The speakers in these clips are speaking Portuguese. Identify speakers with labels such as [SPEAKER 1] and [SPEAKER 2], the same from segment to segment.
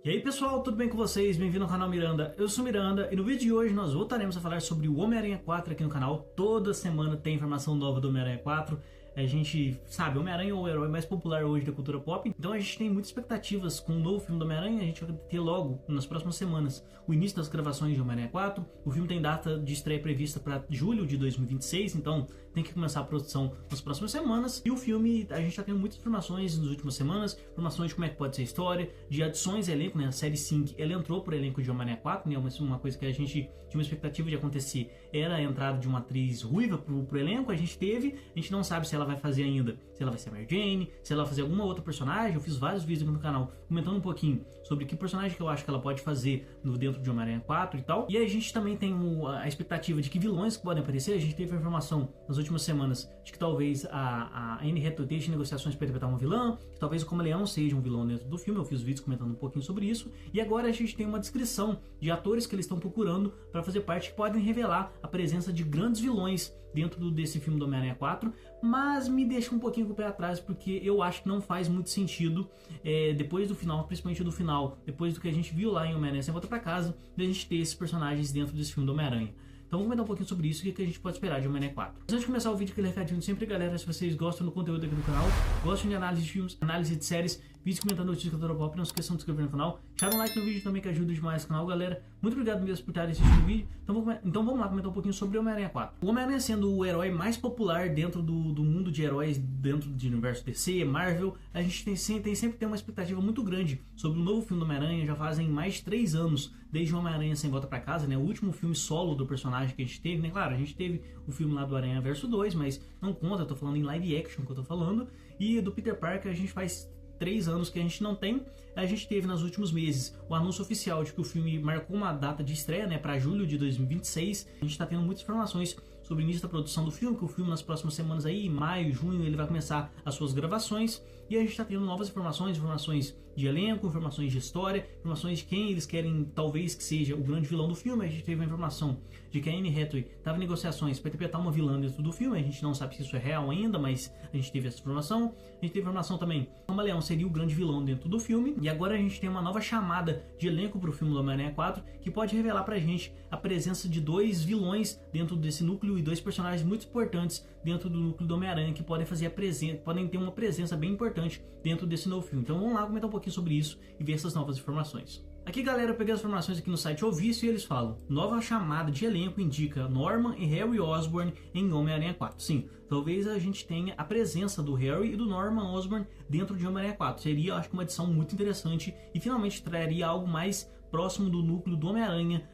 [SPEAKER 1] E aí pessoal, tudo bem com vocês? Bem-vindo ao canal Miranda, eu sou Miranda e no vídeo de hoje nós voltaremos a falar sobre o Homem-Aranha 4 aqui no canal. Toda semana tem informação nova do Homem-Aranha 4. A gente sabe, Homem-Aranha é o herói mais popular hoje da cultura pop, então a gente tem muitas expectativas com o novo filme do Homem-Aranha. A gente vai ter logo, nas próximas semanas, o início das gravações de Homem-Aranha 4. O filme tem data de estreia prevista para julho de 2026, então tem que começar a produção nas próximas semanas. E o filme, a gente já tem muitas informações nas últimas semanas, informações de como é que pode ser a história, de adições ao elenco, né? A série Sync, ela entrou por elenco de Homem-Aranha 4, né? Uma coisa que a gente tinha uma expectativa de acontecer era a entrada de uma atriz ruiva pro elenco. A gente não sabe se ela vai fazer ainda, se ela vai ser a Mary Jane, se ela vai fazer alguma outra personagem. Eu fiz vários vídeos aqui no canal comentando um pouquinho sobre que personagem que eu acho que ela pode fazer dentro de Homem-Aranha 4 e tal. E a gente também tem a expectativa de que vilões que podem aparecer. A gente teve a informação nas últimas semanas de que talvez a Anne Hathaway esteja em negociações para interpretar uma vilã, que talvez o Camaleão seja um vilão dentro do filme. Eu fiz vídeos comentando um pouquinho sobre isso. E agora a gente tem uma descrição de atores que eles estão procurando para fazer parte, que podem revelar a presença de grandes vilões dentro desse filme do Homem-Aranha 4, mas me deixa um pouquinho com o pé atrás, porque eu acho que não faz muito sentido, depois do final, principalmente do final, depois do que a gente viu lá em Homem-Aranha Sem Volta Pra Casa, de a gente ter esses personagens dentro desse filme do Homem-Aranha. Então vamos comentar um pouquinho sobre isso e o que a gente pode esperar de Homem-Aranha 4. Mas antes de começar o vídeo, aquele recadinho de sempre, galera, se vocês gostam do conteúdo aqui do canal, gostam de análise de filmes, análise de séries, vídeos comentando notícias da cultura pop, não se esqueçam de se inscrever no canal, deixar um like no vídeo também que ajuda demais o canal, galera. Muito obrigado mesmo por estarem assistindo o vídeo. Então vamos lá comentar um pouquinho sobre o Homem-Aranha 4. O Homem-Aranha sendo o herói mais popular dentro do mundo de heróis, dentro do universo DC, Marvel, a gente sempre tem uma expectativa muito grande sobre o novo filme do Homem-Aranha. Já fazem mais de 3 anos desde o Homem-Aranha Sem Volta Pra Casa, né? O último filme solo do personagem que a gente teve, né? Claro, a gente teve o filme lá do Aranha Verso 2, mas não conta, eu tô falando em live action que eu tô falando. E do Peter Parker a gente faz 3 anos que a gente não tem. A gente teve nos últimos meses o anúncio oficial de que o filme marcou uma data de estreia, né, para julho de 2026. A gente está tendo muitas informações sobre o início da produção do filme, que o filme nas próximas semanas aí, em maio, junho, ele vai começar as suas gravações. E a gente está tendo novas informações de elenco, informações de história, informações de quem eles querem talvez que seja o grande vilão do filme. A gente teve a informação de que a Anne Hathaway estava em negociações para interpretar uma vilã dentro do filme. A gente não sabe se isso é real ainda, mas a gente teve essa informação. A gente teve a informação também que o Camaleão seria o grande vilão dentro do filme. E agora a gente tem uma nova chamada de elenco para o filme do Homem-Aranha 4, que pode revelar pra gente a presença de 2 vilões dentro desse núcleo e 2 personagens muito importantes dentro do núcleo do Homem-Aranha, que podem podem ter uma presença bem importante dentro desse novo filme. Então vamos lá comentar um pouquinho sobre isso e ver essas novas informações. Aqui, galera, eu peguei as informações aqui no site Ovício e eles falam: nova chamada de elenco indica Norman e Harry Osborn em Homem-Aranha 4. Sim, talvez a gente tenha a presença do Harry e do Norman Osborn dentro de Homem-Aranha 4. Seria, acho que, uma adição muito interessante e finalmente traria algo mais próximo do núcleo do Homem-Aranha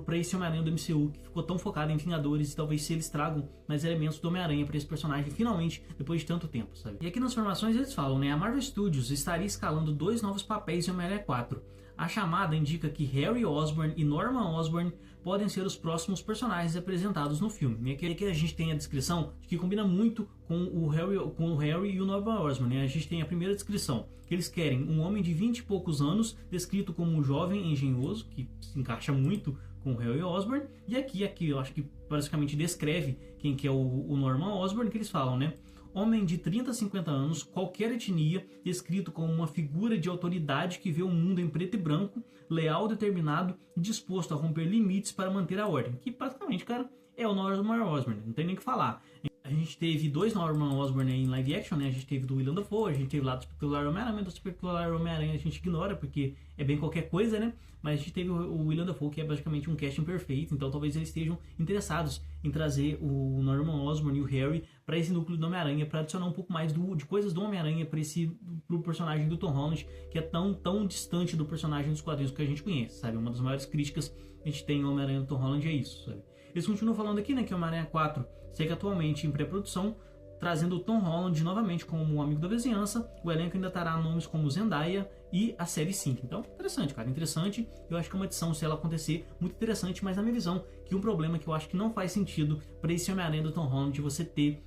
[SPEAKER 1] para esse Homem-Aranha do MCU, que ficou tão focado em Vingadores. E talvez se eles tragam mais elementos do Homem-Aranha para esse personagem finalmente, depois de tanto tempo, sabe? E aqui nas informações eles falam, né? A Marvel Studios estaria escalando 2 novos papéis em Homem-Aranha 4. A chamada indica que Harry Osborn e Norman Osborn podem ser os próximos personagens apresentados no filme. E aqui a gente tem a descrição que combina muito com o Harry e o Norman Osborn, né? A gente tem a primeira descrição, que eles querem um homem de 20 e poucos anos, descrito como um jovem engenhoso, que se encaixa muito com o Harry Osborn. E aqui eu acho que basicamente descreve quem que é o Norman Osborn, que eles falam, né? Homem de 30 a 50 anos, qualquer etnia, descrito como uma figura de autoridade que vê o mundo em preto e branco, leal, determinado e disposto a romper limites para manter a ordem. Que basicamente, cara, é o Norman Osborn, não tem nem o que falar. A gente teve 2 Norman Osborn em live action, né? A gente teve do Willem Dafoe, a gente teve lá do Espetacular Homem-Aranha. Do Espetacular Homem-Aranha a gente ignora porque é bem qualquer coisa, né? Mas a gente teve o Willem Dafoe, que é basicamente um casting perfeito. Então talvez eles estejam interessados em trazer o Norman Osborn e o Harry para esse núcleo do Homem-Aranha, para adicionar um pouco mais de coisas do Homem-Aranha pro personagem do Tom Holland, que é tão distante do personagem dos quadrinhos que a gente conhece, sabe? Uma das maiores críticas que a gente tem ao Homem-Aranha do Tom Holland é isso, sabe? Eles continuam falando aqui, né, que o Homem-Aranha 4 segue atualmente em pré-produção, trazendo o Tom Holland novamente como um amigo da vizinhança. O elenco ainda terá nomes como Zendaya e a série Sync. Então, interessante, cara, interessante. Eu acho que é uma edição, se ela acontecer, muito interessante, mas na minha visão, que um problema que eu acho que não faz sentido para esse Homem-Aranha do Tom Holland você ter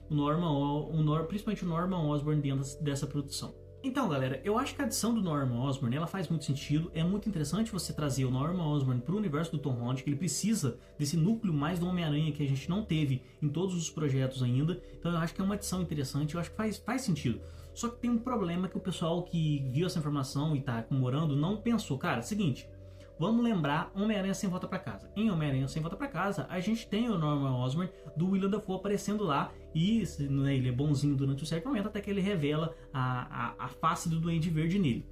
[SPEAKER 1] principalmente o Norman Osborn dentro dessa produção. Então, galera, eu acho que a adição do Norman Osborn, ela faz muito sentido. É muito interessante você trazer o Norman Osborn para o universo do Tom Holland, que ele precisa desse núcleo mais do Homem-Aranha que a gente não teve em todos os projetos ainda. Então eu acho que é uma adição interessante, eu acho que faz sentido. Só que tem um problema que o pessoal que viu essa informação e tá comemorando não pensou. Cara, seguinte, vamos lembrar Homem-Aranha Sem Volta Pra Casa. Em Homem-Aranha Sem Volta Pra Casa, a gente tem o Norman Osborn do Willem Dafoe aparecendo lá e, né, ele é bonzinho durante um certo momento até que ele revela a face do Duende Verde nele.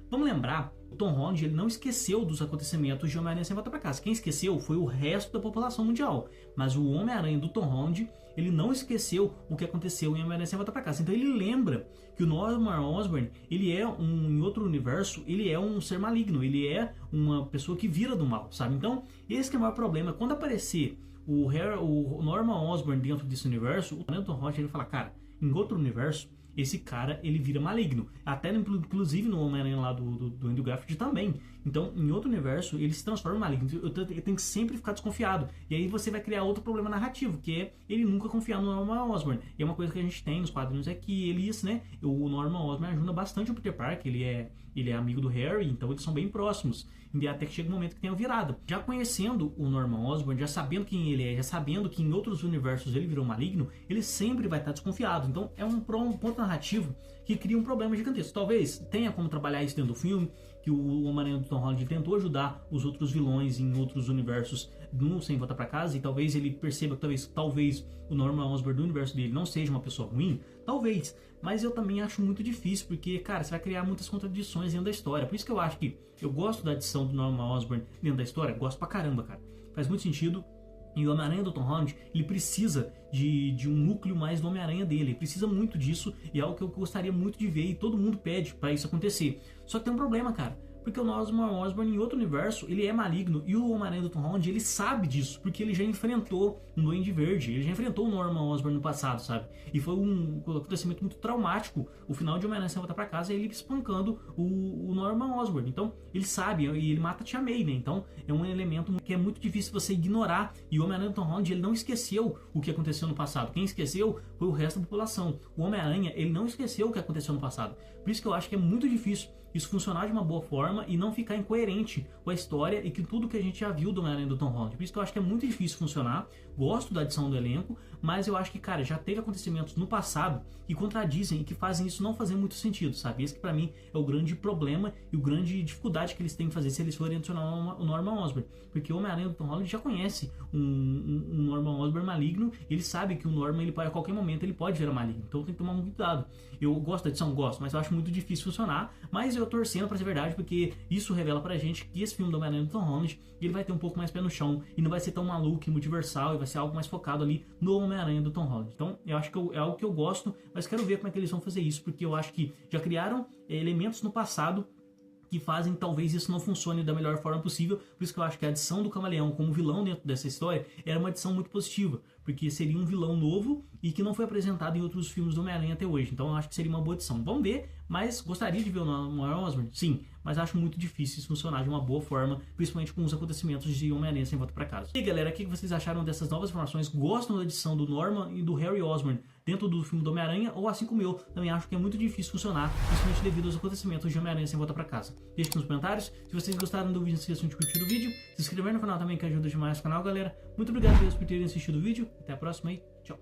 [SPEAKER 1] Vamos lembrar, o Tom Holland ele não esqueceu dos acontecimentos de Homem-Aranha Sem Volta Pra Casa. Quem esqueceu foi o resto da população mundial. Mas o Homem-Aranha do Tom Holland, ele não esqueceu o que aconteceu em Homem-Aranha Sem Volta Pra Casa. Então ele lembra que o Norman Osborn, ele é em outro universo, ele é um ser maligno, ele é uma pessoa que vira do mal, sabe? Então, esse que é o maior problema. Quando aparecer o Norman Osborn dentro desse universo, o Tom Holland ele fala, cara, em outro universo, esse cara, ele vira maligno. Até, inclusive, no Homem-Aranha lá do Andrew Garfield também. Então, em outro universo, ele se transforma em maligno. Eu tenho que sempre ficar desconfiado. E aí você vai criar outro problema narrativo, que é ele nunca confiar no Norman Osborn. E é uma coisa que a gente tem nos quadrinhos é que eles, né, o Norman Osborn ajuda bastante o Peter Parker. Ele é amigo do Harry, então eles são bem próximos. E até que chega um momento que tem a virada. Já conhecendo o Norman Osborn, já sabendo quem ele é, já sabendo que em outros universos ele virou maligno, ele sempre vai estar desconfiado. Então é um ponto narrativo que cria um problema gigantesco. Talvez tenha como trabalhar isso dentro do filme, que o Homem-Aranha do Tom Holland tentou ajudar os outros vilões em outros universos no Sem Volta Pra Casa, e talvez ele perceba que talvez o Norman Osborn do universo dele não seja uma pessoa ruim, talvez, mas eu também acho muito difícil, porque, cara, você vai criar muitas contradições dentro da história. Por isso que eu acho que eu gosto da adição do Norman Osborn dentro da história, gosto pra caramba, cara. Faz muito sentido. E o Homem-Aranha do Tom Holland, ele precisa de um núcleo mais do Homem-Aranha dele. Ele precisa muito disso e é algo que eu gostaria muito de ver e todo mundo pede pra isso acontecer. Só que tem um problema, cara. Porque o Norman Osborn em outro universo, ele é maligno e o Homem-Aranha do Tom Holland, ele sabe disso, porque ele já enfrentou um Duende Verde, ele já enfrentou o Norman Osborn no passado, sabe? E foi um acontecimento muito traumático, o final de Homem-Aranha Sem Volta Pra Casa, ele espancando o Norman Osborn. Então, ele sabe, e ele mata a Tia May, né? Então, é um elemento que é muito difícil você ignorar, e o Homem-Aranha do Tom Holland, ele não esqueceu o que aconteceu no passado. Quem esqueceu foi o resto da população. O Homem-Aranha, ele não esqueceu o que aconteceu no passado. Por isso que eu acho que é muito difícil isso funcionar de uma boa forma e não ficar incoerente com a história e com tudo que a gente já viu do Homem-Aranha do Tom Holland. Por isso que eu acho que é muito difícil funcionar. Gosto da adição do elenco, mas eu acho que, cara, já teve acontecimentos no passado que contradizem e que fazem isso não fazer muito sentido, sabe? Esse que pra mim é o grande problema e o grande dificuldade que eles têm que fazer se eles forem adicionar o Norman Osborn. Porque o Homem-Aranha do Tom Holland já conhece um Norman Osborn maligno, ele sabe que o Norman, ele pode, a qualquer momento, ele pode virar maligno. Então tem que tomar muito cuidado. Eu gosto da edição, gosto, mas eu acho muito difícil funcionar. Mas eu torcendo pra ser verdade, porque isso revela pra gente que esse filme do Homem-Aranha do Tom Holland, ele vai ter um pouco mais pé no chão e não vai ser tão maluco e multiversal, e vai ser algo mais focado ali no Homem-Aranha do Tom Holland. Então eu acho que é algo que eu gosto, mas quero ver como é que eles vão fazer isso, porque eu acho que já criaram elementos no passado que fazem talvez isso não funcione da melhor forma possível. Por isso que eu acho que a adição do Camaleão como vilão dentro dessa história era uma adição muito positiva, porque seria um vilão novo e que não foi apresentado em outros filmes do Homem-Aranha até hoje. Então eu acho que seria uma boa adição. Vamos ver, mas gostaria de ver o Norman Osborn? Sim, mas acho muito difícil isso funcionar de uma boa forma, principalmente com os acontecimentos de Homem-Aranha Sem Volta Pra Casa. E aí, galera, o que vocês acharam dessas novas informações? Gostam da edição do Norman e do Harry Osborn dentro do filme do Homem-Aranha? Ou assim como eu, também acho que é muito difícil funcionar, principalmente devido aos acontecimentos de Homem-Aranha Sem Volta Pra Casa. Deixe nos comentários. Se vocês gostaram do vídeo, não se esqueçam de curtir o vídeo, se inscrever no canal também, que ajuda demais o canal, galera. Muito obrigado por terem assistido o vídeo. Até a próxima e tchau.